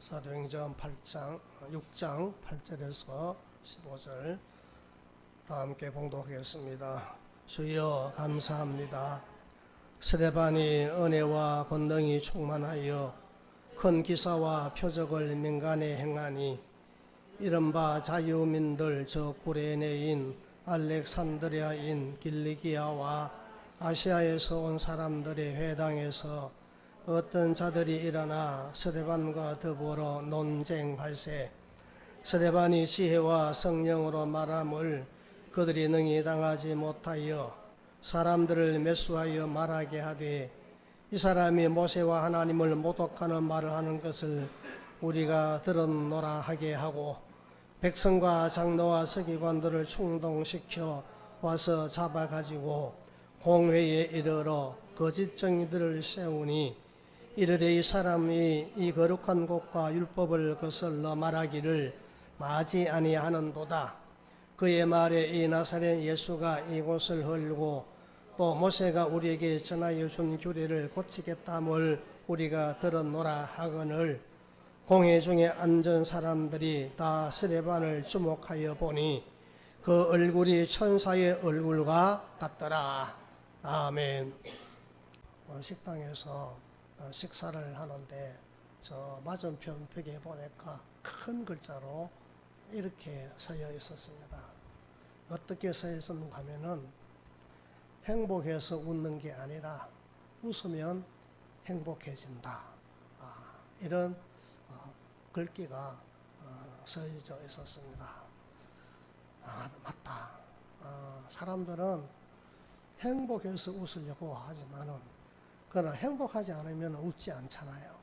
사도행전 6장 8절에서 15절 다 함께 봉독하겠습니다. 주여 감사합니다. 스데반이 은혜와 권능이 충만하여 큰 기사와 표적을 민간에 행하니 이른바 자유민들 저 구레네인 알렉산드리아인 길리기아와 아시아에서 온 사람들의 회당에서 어떤 자들이 일어나 스데반과 더불어 논쟁 발세. 스데반이 지혜와 성령으로 말함을 그들이 능히 당하지 못하여 사람들을 매수하여 말하게 하되, 이 사람이 모세와 하나님을 모독하는 말을 하는 것을 우리가 들었노라 하게 하고, 백성과 장로와 서기관들을 충동시켜 와서 잡아가지고 공회에 이르러 거짓 정의들을 세우니, 이르되 이 사람이 이 거룩한 곳과 율법을 거슬러 말하기를 마지 아니하는도다. 그의 말에 이 나사렛 예수가 이곳을 헐고 또 모세가 우리에게 전하여 준 규례를 고치겠다함을 우리가 들었노라 하거늘, 공회 중에 앉은 사람들이 다 스데반을 주목하여 보니 그 얼굴이 천사의 얼굴과 같더라. 아멘. 식당에서 식사를 하는데 저 맞은편 벽에 보니까 큰 글자로 이렇게 서여 있었습니다. 어떻게 서여 있었는가 하면은, 행복해서 웃는 게 아니라 웃으면 행복해진다. 이런 글귀가 서여져 있었습니다. 맞다. 사람들은 행복해서 웃으려고 하지만은, 그러나 행복하지 않으면 웃지 않잖아요.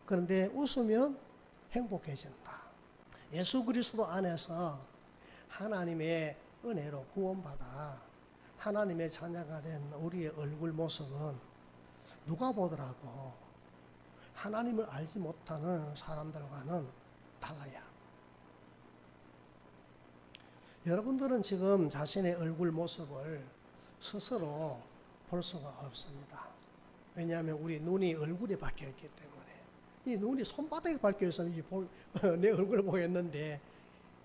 그런데 웃으면 행복해진다. 예수 그리스도 안에서 하나님의 은혜로 구원받아 하나님의 자녀가 된 우리의 얼굴 모습은 누가 보더라도 하나님을 알지 못하는 사람들과는 달라요. 여러분들은 지금 자신의 얼굴 모습을 스스로 볼 수가 없습니다. 왜냐하면 우리 눈이 얼굴에 박혀있기 때문에. 이 눈이 손바닥에 박혀있으면 내 얼굴을 보겠는데,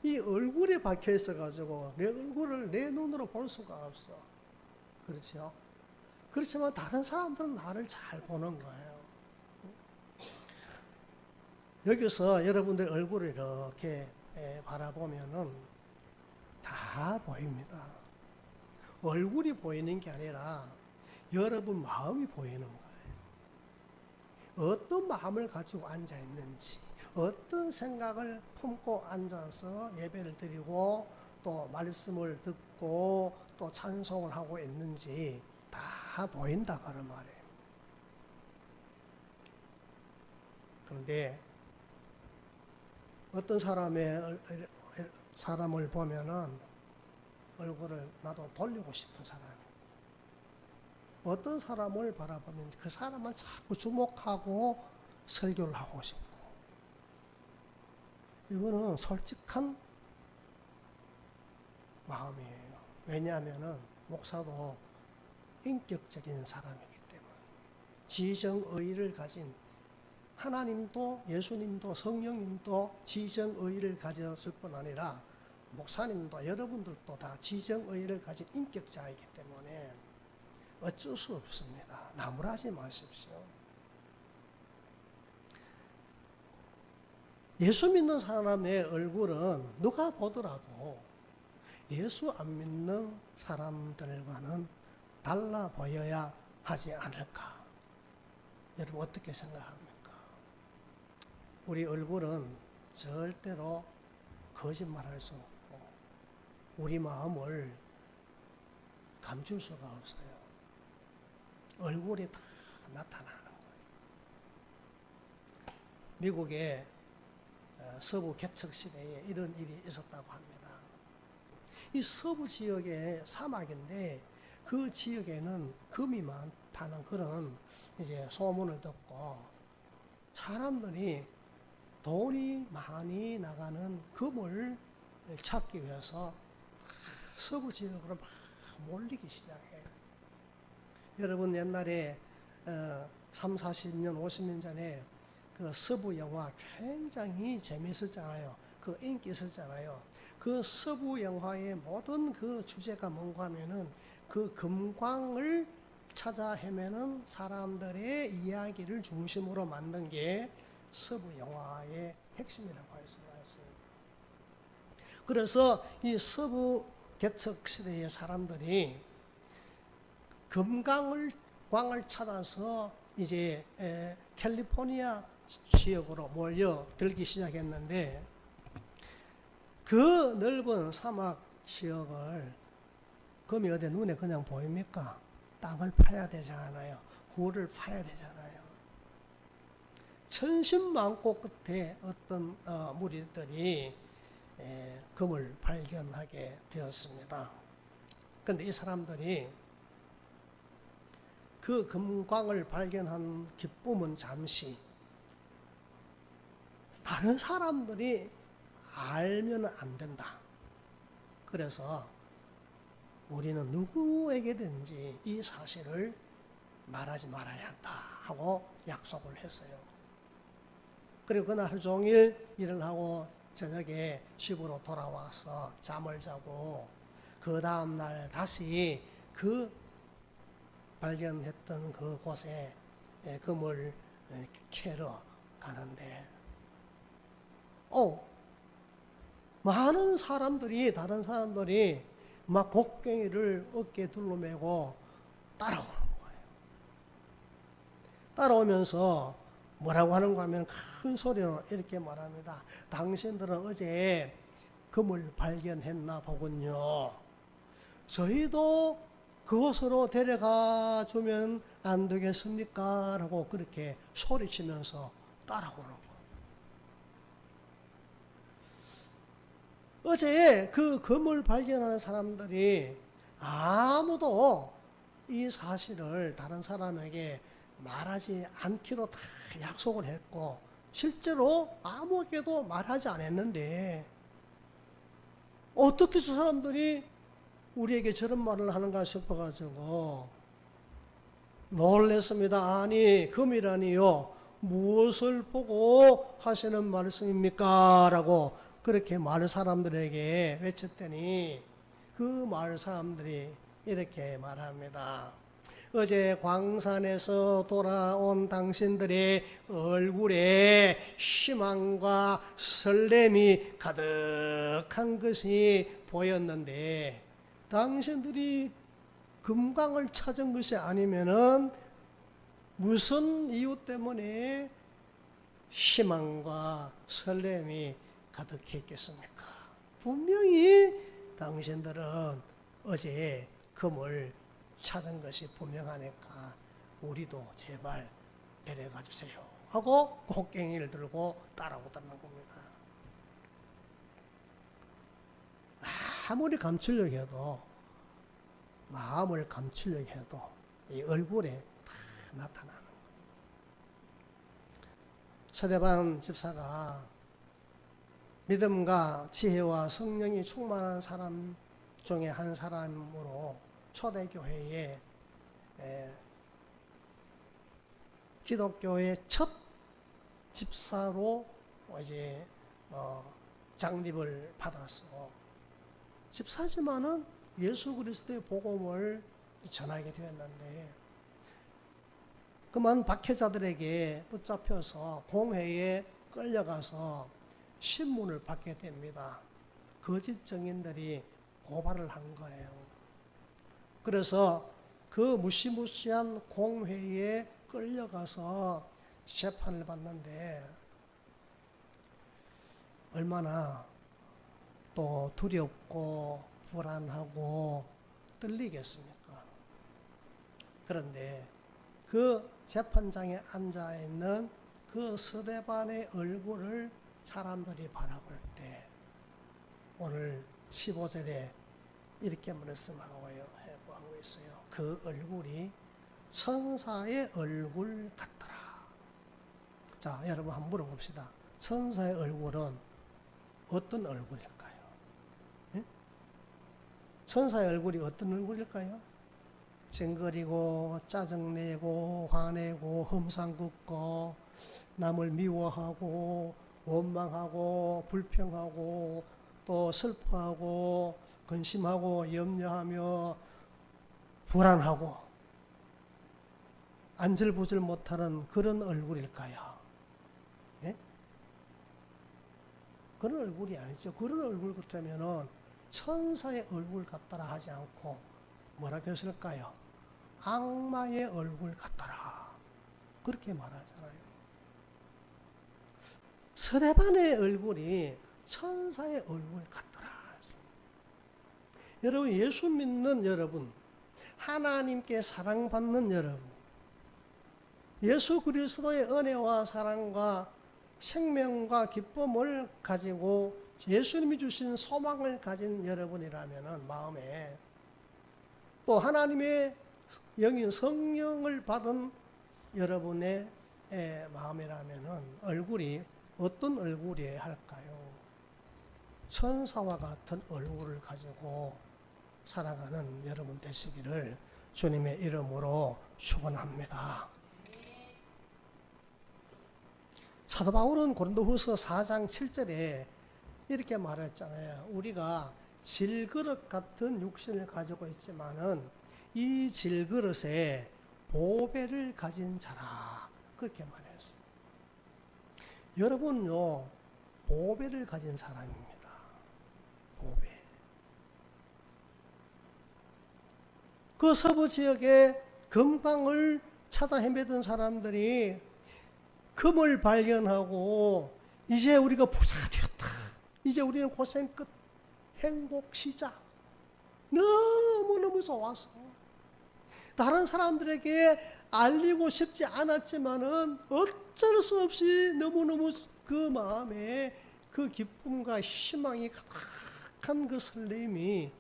이 얼굴에 박혀있어가지고 내 얼굴을 내 눈으로 볼 수가 없어. 그렇죠? 그렇지만 다른 사람들은 나를 잘 보는 거예요. 여기서 여러분들 얼굴을 이렇게 바라보면은 다 보입니다. 얼굴이 보이는 게 아니라 여러분 마음이 보이는 거예요. 어떤 마음을 가지고 앉아 있는지, 어떤 생각을 품고 앉아서 예배를 드리고 또 말씀을 듣고 또 찬송을 하고 있는지 다 보인다 그런 말이에요. 그런데 어떤 사람을 보면은 얼굴을 나도 돌리고 싶은 사람이에요. 어떤 사람을 바라보면 그 사람만 자꾸 주목하고 설교를 하고 싶고. 이거는 솔직한 마음이에요. 왜냐하면 목사도 인격적인 사람이기 때문에, 지정의를 가진, 하나님도 예수님도 성령님도 지정의를 가졌을 뿐 아니라 목사님도 여러분들도 다 지정의를 가진 인격자이기 때문에 어쩔 수 없습니다. 나무라지 마십시오. 예수 믿는 사람의 얼굴은 누가 보더라도 예수 안 믿는 사람들과는 달라 보여야 하지 않을까? 여러분 어떻게 생각합니까? 우리 얼굴은 절대로 거짓말할 수 없고 우리 마음을 감출 수가 없어요. 얼굴이 다 나타나는 거예요. 미국의 서부 개척 시대에 이런 일이 있었다고 합니다. 이 서부 지역의 사막인데 그 지역에는 금이 많다는 그런 이제 소문을 듣고 사람들이 돈이 많이 나가는 금을 찾기 위해서 서부 지역으로 막 몰리기 시작해요. 여러분 옛날에 30, 40년, 50년 전에 그 서부 영화 굉장히 재미있었잖아요. 그 인기 있었잖아요. 그 서부 영화의 모든 그 주제가 뭔가 하면은 그 금광을 찾아 헤매는 사람들의 이야기를 중심으로 만든 게 서부 영화의 핵심이라고 할 수가 있어요. 그래서 이 서부 개척 시대의 사람들이 금광을 찾아서 이제 캘리포니아 지역으로 몰려들기 시작했는데, 그 넓은 사막 지역을 금이 어디 눈에 그냥 보입니까? 땅을 파야 되잖아요. 굴을 파야 되잖아요. 천신만고 끝에 어떤 무리들이 금을 발견하게 되었습니다. 그런데 이 사람들이 그 금광을 발견한 기쁨은 잠시, 다른 사람들이 알면 안 된다. 그래서 우리는 누구에게든지 이 사실을 말하지 말아야 한다 하고 약속을 했어요. 그리고 그날 하루 종일 일을 하고 저녁에 집으로 돌아와서 잠을 자고, 그 다음날 다시 그 발견했던 그곳에 금을 캐러 가는데, 많은 사람들이, 다른 사람들이 막 곡괭이를 어깨에 둘러매고 따라오는 거예요. 따라오면서 뭐라고 하는가 하면 큰 소리로 이렇게 말합니다. 당신들은 어제 금을 발견했나 보군요. 저희도 그곳으로 데려가 주면 안 되겠습니까? 라고 그렇게 소리치면서 따라오는 거예요. 어제 그 금을 발견하는 사람들이 아무도 이 사실을 다른 사람에게 말하지 않기로 다 약속을 했고, 실제로 아무에게도 말하지 않았는데, 어떻게 저 사람들이 우리에게 저런 말을 하는가 싶어가지고 놀랬습니다. 아니, 금이라니요, 무엇을 보고 하시는 말씀입니까? 라고 그렇게 마을 사람들에게 외쳤더니, 그 마을 사람들이 이렇게 말합니다. 어제 광산에서 돌아온 당신들의 얼굴에 희망과 설렘이 가득한 것이 보였는데, 당신들이 금광을 찾은 것이 아니면은 무슨 이유 때문에 희망과 설렘이 가득했겠습니까? 분명히 당신들은 어제 금을 찾은 것이 분명하니까 우리도 제발 데려가 주세요 하고 곡괭이를 들고 따라오다는 겁니다. 아무리 감추려고 해도, 마음을 감추려고 해도 이 얼굴에 다 나타나는 거예요. 서대반 집사가 믿음과 지혜와 성령이 충만한 사람 중에 한 사람으로 초대교회에 기독교의 첫 집사로 이제 장립을 받았어. 집사지만은 예수 그리스도의 복음을 전하게 되었는데, 그만 박해자들에게 붙잡혀서 공회에 끌려가서 신문을 받게 됩니다. 거짓 증인들이 고발을 한 거예요. 그래서 그 무시무시한 공회에 끌려가서 재판을 받는데, 얼마나 또 두렵고 불안하고 떨리겠습니까? 그런데 그 재판장에 앉아있는 그 서대반의 얼굴을 사람들이 바라볼 때, 오늘 15절에 이렇게 말씀하고 있어요. 그 얼굴이 천사의 얼굴 같더라. 자, 여러분 한번 물어봅시다. 천사의 얼굴은 어떤 얼굴일까요? 예? 천사의 얼굴이 어떤 얼굴일까요? 찡그리고 짜증내고 화내고 험상 긋고 남을 미워하고 원망하고 불평하고 또 슬퍼하고 근심하고 염려하며 불안하고 안절부절 못하는 그런 얼굴일까요? 예? 그런 얼굴이 아니죠. 그런 얼굴 같으면은 천사의 얼굴 같다라 하지 않고 뭐라고 했을까요? 악마의 얼굴 같다라 그렇게 말하잖아요. 스데반의 얼굴이 천사의 얼굴 같더라. 여러분, 예수 믿는 여러분, 하나님께 사랑받는 여러분, 예수 그리스도의 은혜와 사랑과 생명과 기쁨을 가지고 예수님이 주신 소망을 가진 여러분이라면 마음에 또 하나님의 영인 성령을 받은 여러분의 마음이라면 얼굴이 어떤 얼굴이어야 할까요? 천사와 같은 얼굴을 가지고 살아가는 여러분 되시기를 주님의 이름으로 축원합니다. 사도 바울은 고린도후서 4장 7절에 이렇게 말했잖아요. 우리가 질그릇 같은 육신을 가지고 있지만은 이 질그릇에 보배를 가진 자라 그렇게 말했어요. 여러분요 보배를 가진 사람입니다. 보배. 그 서부 지역에 금광을 찾아 헤매던 사람들이 금을 발견하고 이제 우리가 부자가 되었다. 이제 우리는 고생 끝. 행복 시작. 너무너무 좋아서 다른 사람들에게 알리고 싶지 않았지만은 어쩔 수 없이 너무너무 그 마음에 그 기쁨과 희망이 가득한 그 설렘이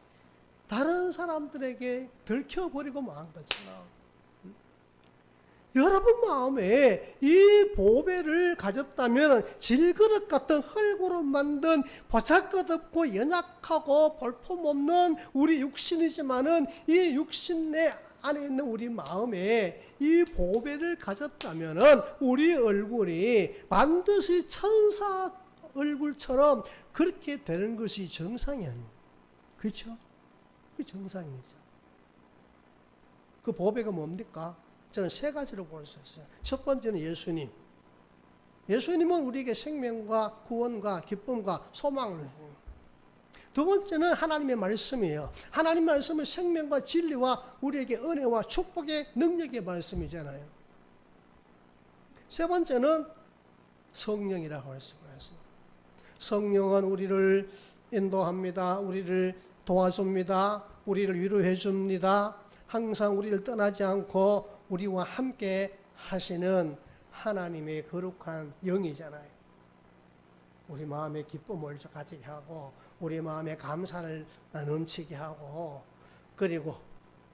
다른 사람들에게 들켜버리고 만 거잖아. 여러분 마음에 이 보배를 가졌다면 질그릇 같은 흙으로 만든 보잘것없고 연약하고 볼품없는 우리 육신이지만은 이 육신 내 안에 있는 우리 마음에 이 보배를 가졌다면은 우리 얼굴이 반드시 천사 얼굴처럼 그렇게 되는 것이 정상이 아니에요. 그렇죠? 그 정상이죠. 그 보배가 뭡니까? 저는 세 가지로 볼 수 있어요. 첫 번째는 예수님. 예수님은 우리에게 생명과 구원과 기쁨과 소망을 해요. 두 번째는 하나님의 말씀이에요. 하나님 말씀은 생명과 진리와 우리에게 은혜와 축복의 능력의 말씀이잖아요. 세 번째는 성령이라고 할 수가 있어요. 성령은 우리를 인도합니다. 우리를 도와줍니다. 우리를 위로해 줍니다. 항상 우리를 떠나지 않고 우리와 함께 하시는 하나님의 거룩한 영이잖아요. 우리 마음에 기쁨을 가지게 하고 우리 마음에 감사를 넘치게 하고 그리고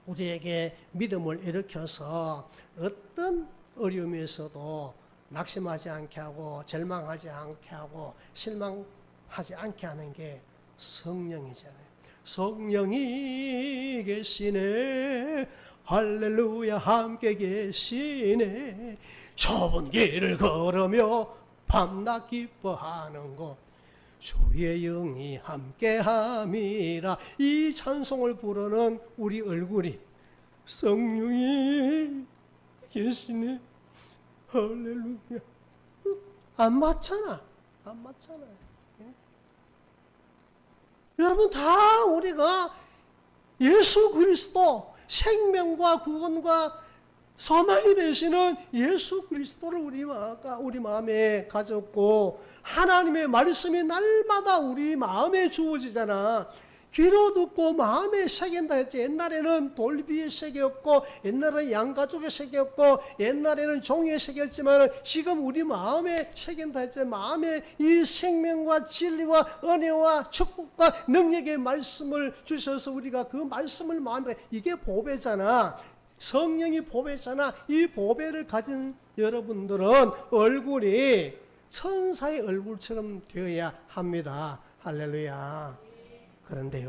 우리에게 믿음을 일으켜서 어떤 어려움에서도 낙심하지 않게 하고 절망하지 않게 하고 실망하지 않게 하는 게 성령이잖아요. 성령이 계시네 할렐루야 함께 계시네 좁은 길을 걸으며 밤낮 기뻐하는 것 주의 영이 함께함이라 이 찬송을 부르는 우리 얼굴이 성령이 계시네 할렐루야 안 맞잖아. 안 맞잖아요. 여러분 다 우리가 예수 그리스도 생명과 구원과 소망이 되시는 예수 그리스도를 우리 마음에 가졌고 하나님의 말씀이 날마다 우리 마음에 주어지잖아. 귀로 듣고 마음에 새긴다 했지. 옛날에는 돌비에 새겼고 옛날에는 양가죽에 새겼고 옛날에는 종이에 새겼지만 지금 우리 마음에 새긴다 했지. 마음에 이 생명과 진리와 은혜와 축복과 능력의 말씀을 주셔서 우리가 그 말씀을 마음에 이게 보배잖아. 성령이 보배잖아. 이 보배를 가진 여러분들은 얼굴이 천사의 얼굴처럼 되어야 합니다. 할렐루야. 그런데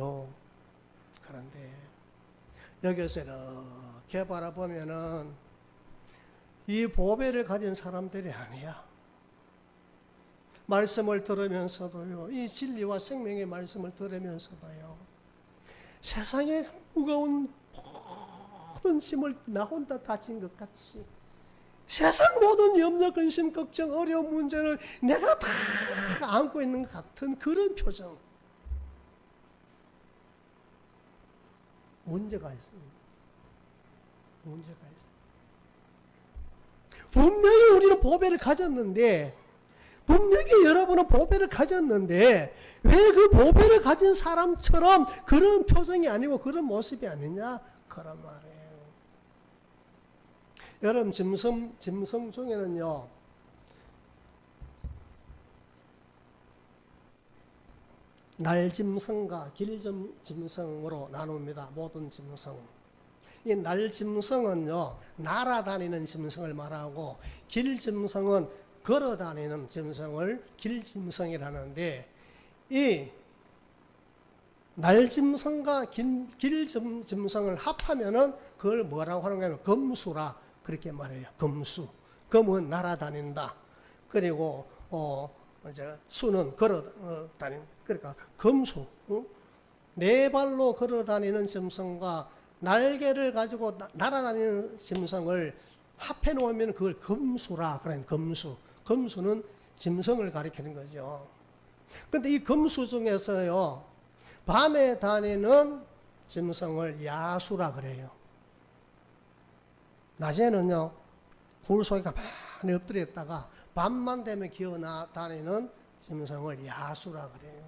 여기서 이렇게 바라보면은 이 보배를 가진 사람들이 아니야. 말씀을 들으면서도요, 이 진리와 생명의 말씀을 들으면서도요, 세상에 무거운 모든 짐을 나 혼자 다 진 것 같이, 세상 모든 염려, 근심, 걱정, 어려운 문제를 내가 다 안고 있는 것 같은 그런 표정. 문제가 있습니다. 문제가 있습니다. 분명히 우리는 보배를 가졌는데, 분명히 여러분은 보배를 가졌는데 왜 그 보배를 가진 사람처럼 그런 표정이 아니고 그런 모습이 아니냐? 그런 말이에요. 여러분 짐승 중에는요, 날짐승과 길짐승으로 나눕니다. 모든 짐승. 이 날짐승은요, 날아다니는 짐승을 말하고, 길짐승은 걸어다니는 짐승을 길짐승이라는데, 이 날짐승과 길짐승을 합하면은 그걸 뭐라고 하는 거냐면 검수라 그렇게 말해요. 검수. 검은 날아다닌다. 그리고 이제 수는 걸어다니는. 그러니까 검수. 네 발로 걸어다니는 짐승과 날개를 가지고 날아다니는 짐승을 합해 놓으면 그걸 검수라 그래요. 검수. 검수는 짐승을 가리키는 거죠. 그런데 이 검수 중에서요, 밤에 다니는 짐승을 야수라 그래요. 낮에는요, 굴 속에 가만히 엎드려 있다가 밤만 되면 기어 다니는 짐승을 야수라 그래요.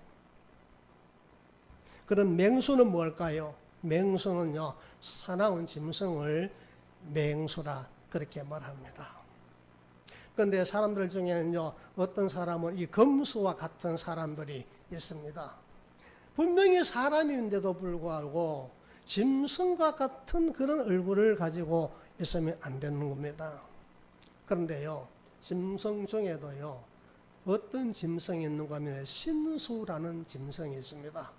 그럼 맹수는 뭘까요? 맹수는요, 사나운 짐승을 맹수라 그렇게 말합니다. 그런데 사람들 중에는요, 어떤 사람은 이 검수와 같은 사람들이 있습니다. 분명히 사람인데도 불구하고 짐승과 같은 그런 얼굴을 가지고 있으면 안 되는 겁니다. 그런데요, 짐승 중에도요, 어떤 짐승이 있는가 하면 신수라는 짐승이 있습니다.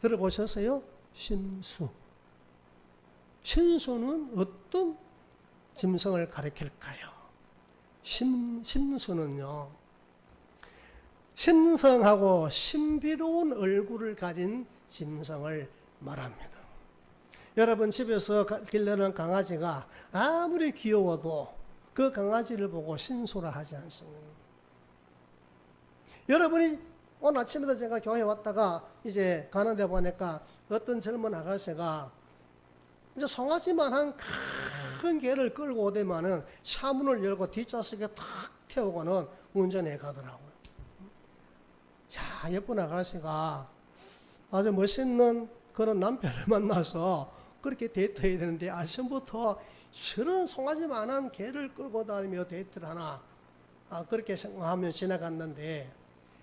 들어보셨어요? 신수. 신수는 어떤 짐승을 가리킬까요? 신수는요, 신성하고 신비로운 얼굴을 가진 짐승을 말합니다. 여러분 집에서 길러는 강아지가 아무리 귀여워도 그 강아지를 보고 신수라 하지 않습니다. 여러분이 오늘 아침에도 제가 교회 왔다가 이제 가는데 보니까 어떤 젊은 아가씨가 이제 송아지만한 큰 개를 끌고 오더만은 차문을 열고 뒷좌석에 탁 태우고는 운전해 가더라고요. 자, 예쁜 아가씨가 아주 멋있는 그런 남편을 만나서 그렇게 데이트해야 되는데 아침부터 저런 송아지만한 개를 끌고 다니며 데이트를 하나, 그렇게 생각하며 지나갔는데,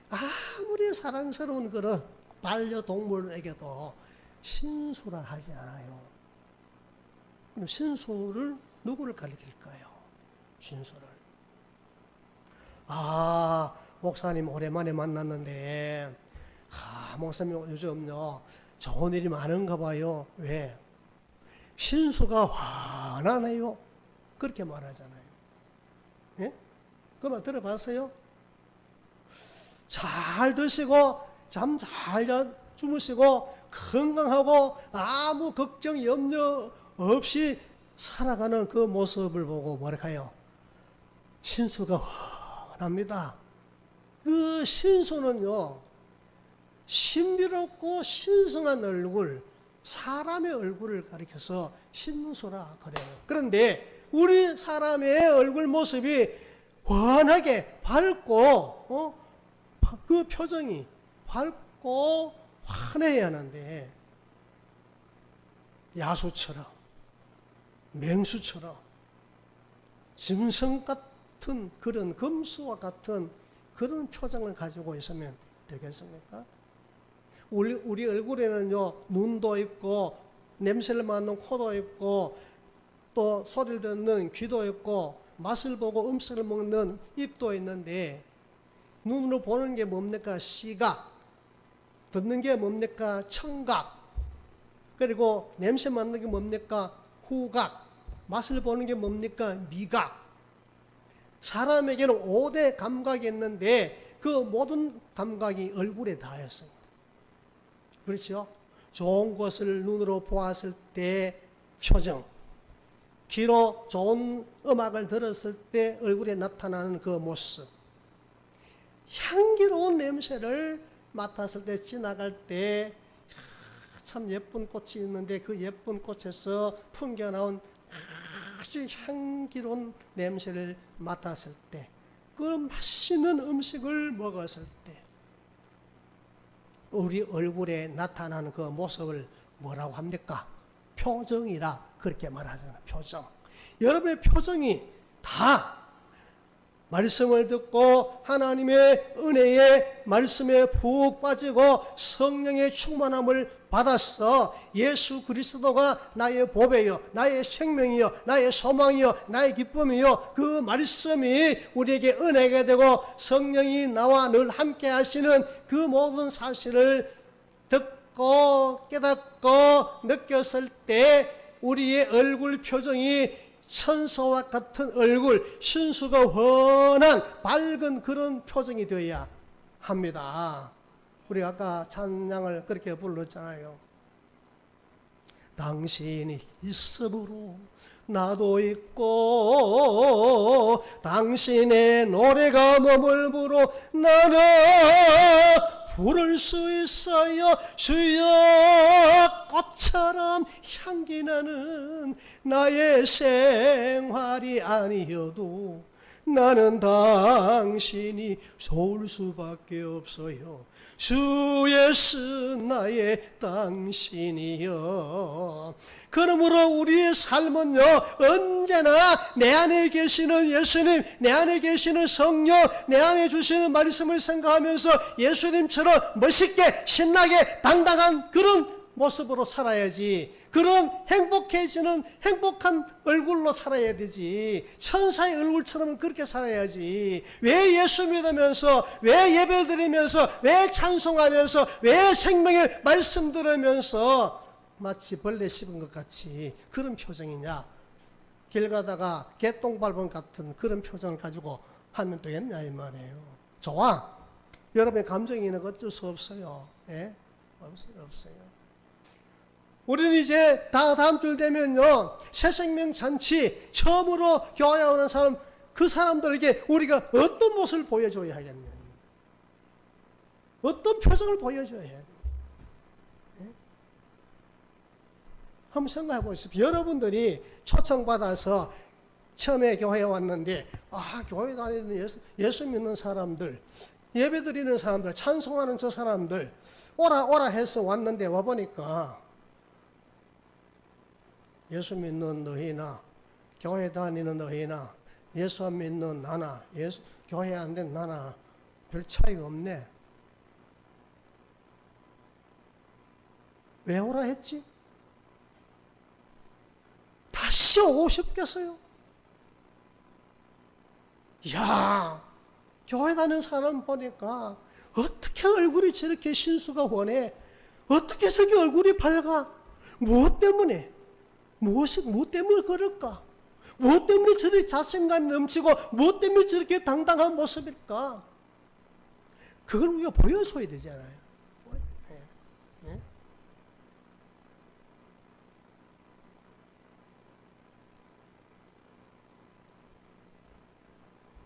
아무리 사랑스러운 그런 반려동물에게도 신수라 하지 않아요. 그럼 신수를 누구를 가리킬까요? 신수를. 목사님 오랜만에 만났는데, 목사님 요즘요 좋은 일이 많은가 봐요. 왜? 신수가 환하네요. 그렇게 말하잖아요. 예? 그 말 들어봤어요? 잘 드시고 잠 잘 주무시고 건강하고 아무 걱정 염려 없이 살아가는 그 모습을 보고 뭐랄까요? 신수가 환합니다. 그 신수는요, 신비롭고 신성한 얼굴, 사람의 얼굴을 가리켜서 신수라 그래요. 그런데 우리 사람의 얼굴 모습이 환하게 밝고, 그 표정이 밝고 환해야 하는데, 야수처럼, 맹수처럼, 짐승 같은 그런 검수와 같은 그런 표정을 가지고 있으면 되겠습니까? 우리 얼굴에는요, 눈도 있고, 냄새를 맡는 코도 있고, 또 소리를 듣는 귀도 있고, 맛을 보고 음식을 먹는 입도 있는데, 눈으로 보는 게 뭡니까? 시각. 듣는 게 뭡니까? 청각. 그리고 냄새 맡는 게 뭡니까? 후각. 맛을 보는 게 뭡니까? 미각. 사람에게는 5대 감각이 있는데 그 모든 감각이 얼굴에 닿았어요. 그렇죠? 좋은 것을 눈으로 보았을 때 표정, 귀로 좋은 음악을 들었을 때 얼굴에 나타나는 그 모습, 향기로운 냄새를 맡았을 때 지나갈 때 참 예쁜 꽃이 있는데 그 예쁜 꽃에서 풍겨나온 아주 향기로운 냄새를 맡았을 때, 그 맛있는 음식을 먹었을 때 우리 얼굴에 나타나는 그 모습을 뭐라고 합니까? 표정이라 그렇게 말하잖아요. 표정. 여러분의 표정이 다 말씀을 듣고 하나님의 은혜에 말씀에 푹 빠지고 성령의 충만함을 받았어. 예수 그리스도가 나의 보배요, 나의 생명이요, 나의 소망이요, 나의 기쁨이요. 그 말씀이 우리에게 은혜가 되고 성령이 나와 늘 함께 하시는 그 모든 사실을 듣고 깨닫고 느꼈을 때 우리의 얼굴 표정이 천사와 같은 얼굴, 신수가 훤한 밝은 그런 표정이 되어야 합니다. 우리 아까 찬양을 그렇게 불렀잖아요. 당신이 있음으로 나도 있고 당신의 노래가 머물므로 나는 부를 수 있어요. 주여 꽃처럼 향기 나는 나의 생활이 아니어도 나는 당신이 좋을 수밖에 없어요. 주 예수 나의 당신이여. 그러므로 우리의 삶은요, 언제나 내 안에 계시는 예수님, 내 안에 계시는 성령, 내 안에 주시는 말씀을 생각하면서 예수님처럼 멋있게 신나게 당당한 그런 모습으로 살아야지. 그런 행복해지는 행복한 얼굴로 살아야 되지. 천사의 얼굴처럼 그렇게 살아야지. 왜 예수 믿으면서, 왜 예배 드리면서, 왜 찬송하면서, 왜 생명의 말씀 들으면서 마치 벌레 씹은 것 같이 그런 표정이냐? 길 가다가 개똥 밟은 같은 그런 표정을 가지고 하면 되겠냐 이 말이에요. 좋아. 여러분의 감정이 있는 거 어쩔 수 없어요. 예? 없어요. 우리는 이제 다음 주 되면요, 새생명 잔치 처음으로 교회에 오는 사람, 그 사람들에게 우리가 어떤 모습을 보여줘야 하겠냐? 어떤 표정을 보여줘야 해야 돼? 예? 한번 생각해 보십시오. 여러분들이 초청받아서 처음에 교회에 왔는데, 교회 다니는 예수 믿는 사람들, 예배 드리는 사람들, 찬송하는 저 사람들, 오라 해서 왔는데 와보니까 예수 믿는 너희나 교회 다니는 너희나 예수 안 믿는 나나 교회 안 된 나나 별 차이가 없네. 왜 오라 했지? 다시 오고 싶겠어요? 이야, 교회 다니는 사람 보니까 어떻게 얼굴이 저렇게 신수가 훤해? 어떻게 저렇게 얼굴이 밝아? 무엇 때문에? 무엇 때문에 그럴까? 무엇 때문에 저렇게 자신감이 넘치고 무엇 때문에 저렇게 당당한 모습일까? 그걸 우리가 보여줘야 되잖아요. 네?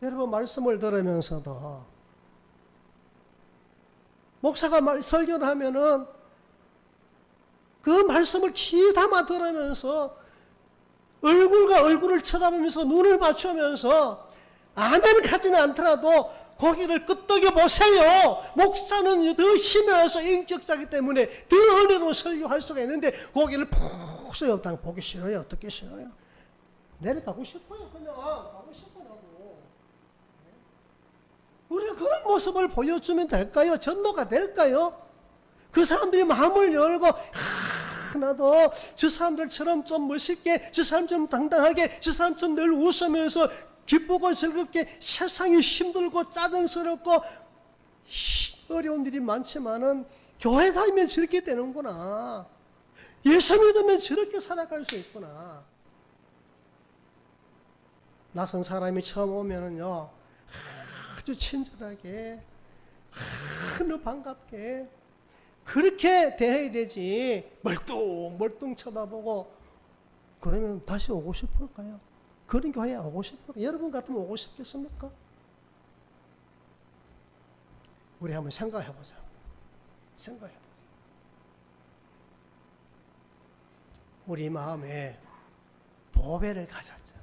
여러분 말씀을 들으면서도 목사가 설교를 하면은 그 말씀을 귀 담아 들으면서 얼굴과 얼굴을 쳐다보면서 눈을 맞추면서 아멘 하지는 않더라도 고개를 끄덕여 보세요. 목사는 더 힘이 와서 인격자기 때문에 더 은혜로 설교할 수가 있는데 고개를 푹 써요. 보기 싫어요. 어떻게 싫어요? 내려가고 싶어요. 그냥 가고 싶어라고. 우리가 그런 모습을 보여주면 될까요? 전도가 될까요? 그 사람들이 마음을 열고 나도 저 사람들처럼 좀 멋있게, 저 사람처럼 당당하게, 저 사람처럼 늘 웃으면서 기쁘고 즐겁게, 세상이 힘들고 짜증스럽고 어려운 일이 많지만은 교회 다니면 저렇게 되는구나. 예수 믿으면 저렇게 살아갈 수 있구나. 낯선 사람이 처음 오면은요, 아주 친절하게, 아주 반갑게, 그렇게 대해야 되지. 멀뚱멀뚱 쳐다보고, 그러면 다시 오고 싶을까요? 그런 교회에 오고 싶을까요? 여러분 같으면 오고 싶겠습니까? 우리 한번 생각해보자. 생각해보자. 우리 마음에 보배를 가졌죠.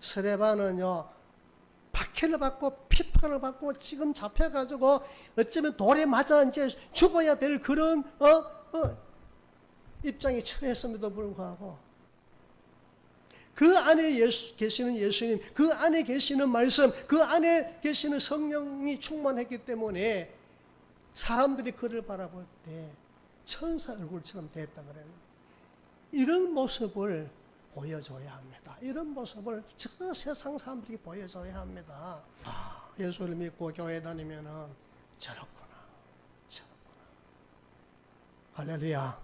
스데반은요, 박해를 받고 피판을 받고 지금 잡혀가지고 어쩌면 돌에 맞아 이제 죽어야 될 그런 입장에 처했음에도 불구하고 그 안에 계시는 예수님, 그 안에 계시는 말씀, 그 안에 계시는 성령이 충만했기 때문에 사람들이 그를 바라볼 때 천사 얼굴처럼 됐다 그래요. 이런 모습을 보여줘야 합니다. 이런 모습을 저 세상 사람들이 보여줘야 합니다. 예수를 믿고 교회 다니면은 저렇구나, 저렇구나. 할렐루야.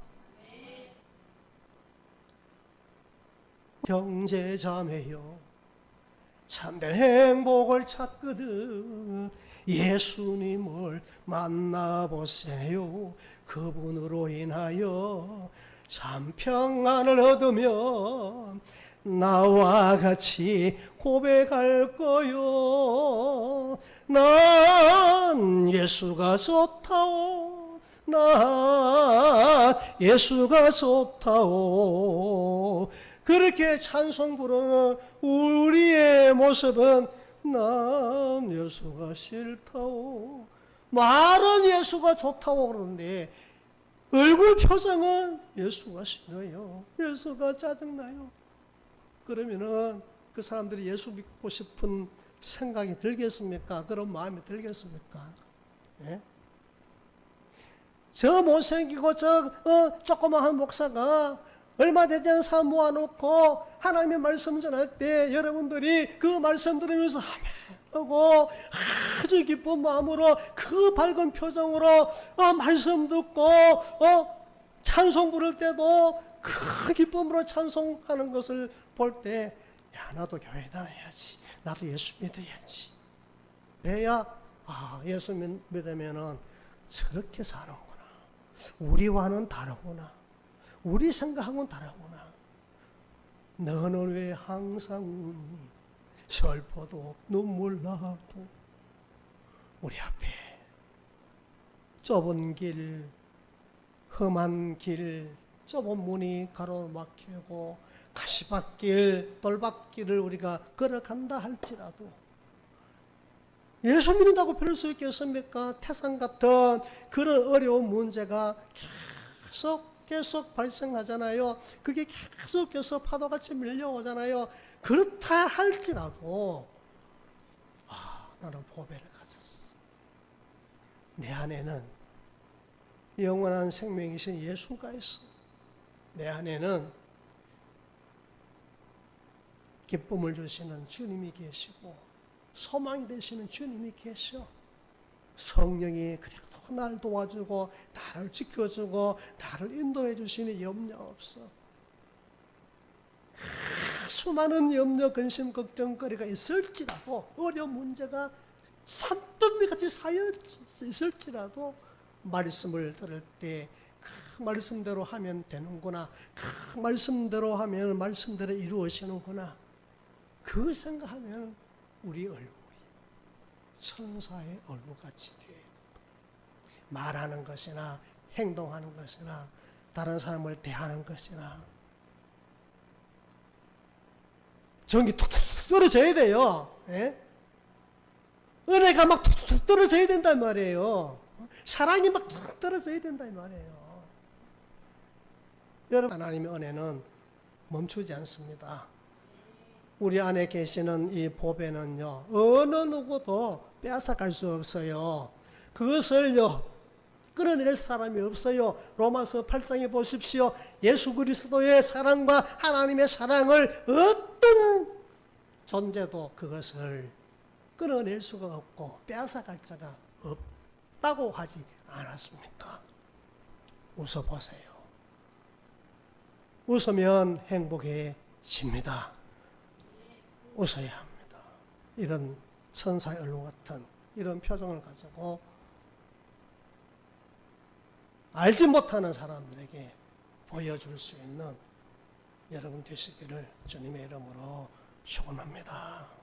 형제자매요, 참된 행복을 찾거든 예수님을 만나보세요. 그분으로 인하여 참 평안을 얻으면 나와 같이 고백할 거요. 난 예수가 좋다오. 난 예수가 좋다오. 그렇게 찬송 부르는 우리의 모습은 난 예수가 싫다오. 말은 예수가 좋다고 그러는데 얼굴 표정은 예수가 싫어요. 예수가 짜증나요. 그러면은 그 사람들이 예수 믿고 싶은 생각이 들겠습니까? 그런 마음이 들겠습니까? 예? 저 못생기고 저 조그마한 목사가 얼마 되지 않은 사람 모아놓고 하나님의 말씀 전할 때 여러분들이 그 말씀 들으면서 아멘 하고 아주 기쁜 마음으로 그 밝은 표정으로 말씀 듣고 찬송 부를 때도 그 기쁨으로 찬송하는 것을 볼 때 야, 나도 교회 다녀야지. 나도 예수 믿어야지. 그래야 예수 믿으면은 저렇게 사는구나. 우리와는 다르구나. 우리 생각하고는 다르구나. 너는 왜 항상 슬퍼도 눈물 나도 우리 앞에 좁은 길, 험한 길, 좁은 문이 가로막히고 가시밭길, 돌밭길을 우리가 걸어간다 할지라도 예수 믿는다고 별로 수 있겠습니까? 태산 같은 그런 어려운 문제가 계속 발생하잖아요. 그게 계속 파도같이 밀려오잖아요. 그렇다 할지라도 나는 보배를 가졌어. 내 안에는 영원한 생명이신 예수가 있어. 내 안에는 기쁨을 주시는 주님이 계시고 소망이 되시는 주님이 계셔. 성령이 그래도 날 도와주고 나를 지켜주고 나를 인도해 주시니 염려 없어. 수많은 염려, 근심, 걱정거리가 있을지라도 어려운 문제가 산더미같이 쌓여 있을지라도 말씀을 들을 때 그 말씀대로 하면 되는구나. 그 말씀대로 하면 말씀대로 이루어지는구나. 그 생각하면 우리 얼굴이 천사의 얼굴같이 돼요. 말하는 것이나 행동하는 것이나 다른 사람을 대하는 것이나 전기 툭툭 떨어져야 돼요. 예? 은혜가 막 툭툭 떨어져야 된단 말이에요. 사랑이 막 툭 떨어져야 된단 말이에요. 여러분, 하나님의 은혜는 멈추지 않습니다. 우리 안에 계시는 이 보배는요, 어느 누구도 빼앗아갈 수 없어요. 그것을요, 끌어낼 사람이 없어요. 로마서 8장에 보십시오. 예수 그리스도의 사랑과 하나님의 사랑을 어떤 존재도 그것을 끌어낼 수가 없고 빼앗아갈 자가 없다고 하지 않았습니까? 웃어보세요. 웃으면 행복해집니다. 웃어야 합니다. 이런 천사의 얼굴 같은 이런 표정을 가지고 알지 못하는 사람들에게 보여줄 수 있는 여러분 되시기를 주님의 이름으로 축원합니다.